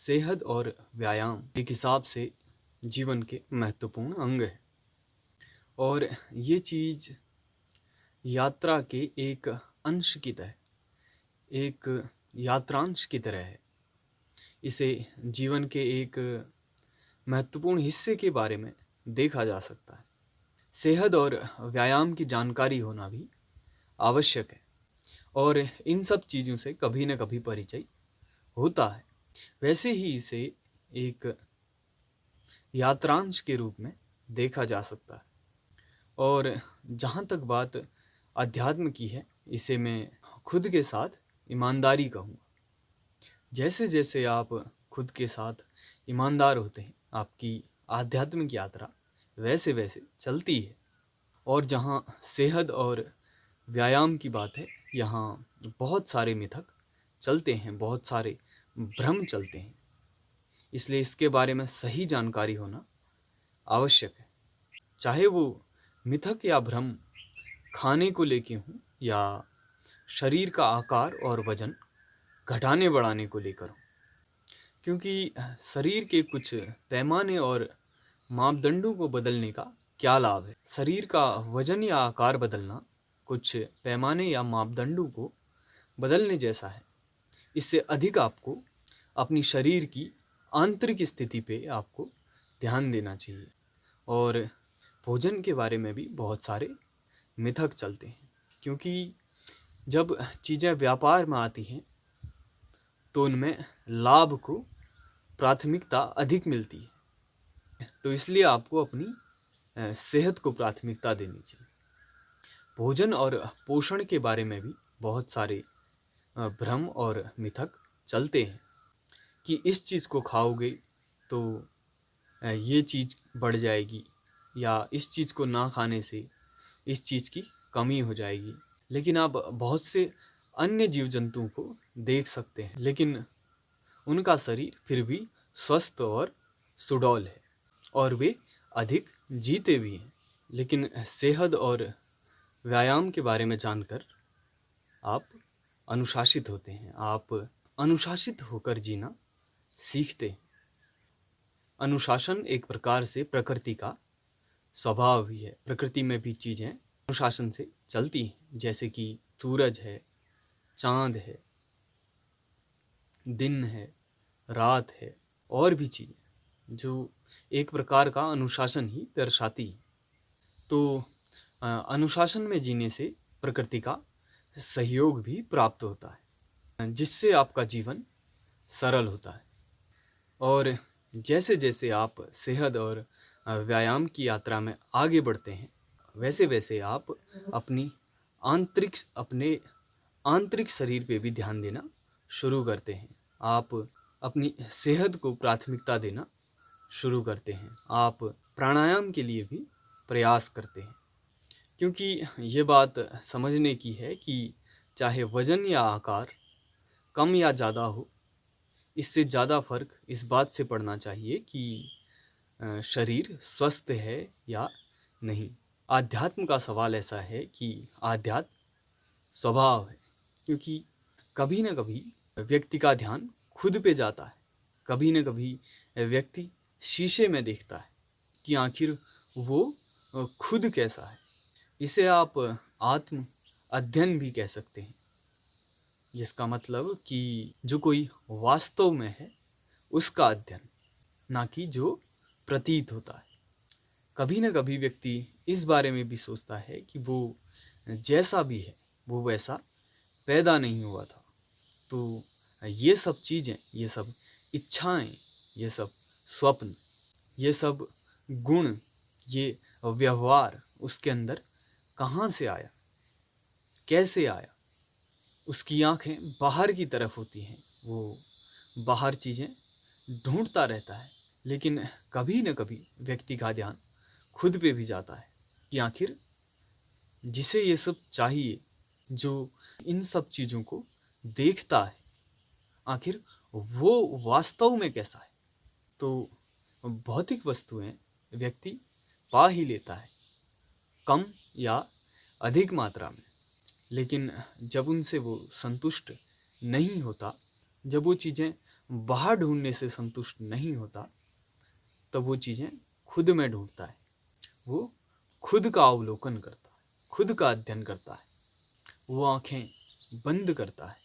सेहत और व्यायाम एक हिसाब से जीवन के महत्वपूर्ण अंग है और ये चीज़ यात्रा के एक अंश की तरह, एक यात्रांश की तरह है। इसे जीवन के एक महत्वपूर्ण हिस्से के बारे में देखा जा सकता है। सेहत और व्यायाम की जानकारी होना भी आवश्यक है और इन सब चीज़ों से कभी न कभी परिचय होता है। वैसे ही इसे एक यात्रांश के रूप में देखा जा सकता है। और जहाँ तक बात अध्यात्म की है, इसे मैं खुद के साथ ईमानदारी कहूँगा। जैसे जैसे आप खुद के साथ ईमानदार होते हैं, आपकी आध्यात्मिक यात्रा वैसे वैसे चलती है। और जहाँ सेहत और व्यायाम की बात है, यहाँ बहुत सारे मिथक चलते हैं, बहुत सारे भ्रम चलते हैं। इसलिए इसके बारे में सही जानकारी होना आवश्यक है। चाहे वो मिथक या भ्रम खाने को लेके हों या शरीर का आकार और वजन घटाने बढ़ाने को लेकर हो, क्योंकि शरीर के कुछ पैमाने और मापदंडों को बदलने का क्या लाभ है। शरीर का वजन या आकार बदलना कुछ पैमाने या मापदंडों को बदलने जैसा है। इससे अधिक आपको अपनी शरीर की आंतरिक स्थिति पे आपको ध्यान देना चाहिए। और भोजन के बारे में भी बहुत सारे मिथक चलते हैं, क्योंकि जब चीज़ें व्यापार में आती हैं तो उनमें लाभ को प्राथमिकता अधिक मिलती है। तो इसलिए आपको अपनी सेहत को प्राथमिकता देनी चाहिए। भोजन और पोषण के बारे में भी बहुत सारे भ्रम और मिथक चलते हैं कि इस चीज़ को खाओगे तो ये चीज़ बढ़ जाएगी, या इस चीज़ को ना खाने से इस चीज़ की कमी हो जाएगी। लेकिन आप बहुत से अन्य जीव जंतुओं को देख सकते हैं, लेकिन उनका शरीर फिर भी स्वस्थ और सुडौल है और वे अधिक जीते भी हैं। लेकिन सेहत और व्यायाम के बारे में जानकर आप अनुशासित होते हैं, आप अनुशासित होकर जीना सीखते हैं। अनुशासन एक प्रकार से प्रकृति का स्वभाव ही है। प्रकृति में भी चीज़ें अनुशासन से चलती हैं, जैसे कि सूरज है, चाँद है, दिन है, रात है, और भी चीज़ें जो एक प्रकार का अनुशासन ही दर्शाती है। तो अनुशासन में जीने से प्रकृति का सहयोग भी प्राप्त होता है, जिससे आपका जीवन सरल होता है। और जैसे जैसे आप सेहत और व्यायाम की यात्रा में आगे बढ़ते हैं, वैसे वैसे आप अपने आंतरिक शरीर पे भी ध्यान देना शुरू करते हैं। आप अपनी सेहत को प्राथमिकता देना शुरू करते हैं। आप प्राणायाम के लिए भी प्रयास करते हैं, क्योंकि ये बात समझने की है कि चाहे वजन या आकार कम या ज़्यादा हो, इससे ज़्यादा फर्क इस बात से पड़ना चाहिए कि शरीर स्वस्थ है या नहीं। आध्यात्म का सवाल ऐसा है कि आध्यात्म स्वभाव है, क्योंकि कभी न कभी व्यक्ति का ध्यान खुद पे जाता है। कभी न कभी व्यक्ति शीशे में देखता है कि आखिर वो खुद कैसा है। इसे आप आत्म अध्ययन भी कह सकते हैं, जिसका मतलब कि जो कोई वास्तव में है उसका अध्ययन, ना कि जो प्रतीत होता है। कभी न कभी व्यक्ति इस बारे में भी सोचता है कि वो जैसा भी है वो वैसा पैदा नहीं हुआ था। तो ये सब चीज़ें, ये सब इच्छाएं, ये सब स्वप्न, ये सब गुण, ये व्यवहार उसके अंदर कहाँ से आया, कैसे आया। उसकी आंखें बाहर की तरफ होती हैं, वो बाहर चीज़ें ढूंढता रहता है, लेकिन कभी न कभी व्यक्ति का ध्यान खुद पे भी जाता है कि आखिर जिसे ये सब चाहिए, जो इन सब चीज़ों को देखता है, आखिर वो वास्तव में कैसा है। तो भौतिक वस्तुएं व्यक्ति पा ही लेता है, कम या अधिक मात्रा में, लेकिन जब उनसे वो संतुष्ट नहीं होता, जब वो चीज़ें बाहर ढूंढने से संतुष्ट नहीं होता, तब वो चीज़ें खुद में ढूंढता है। वो खुद का अवलोकन करता है, खुद का अध्ययन करता है। वो आंखें बंद करता है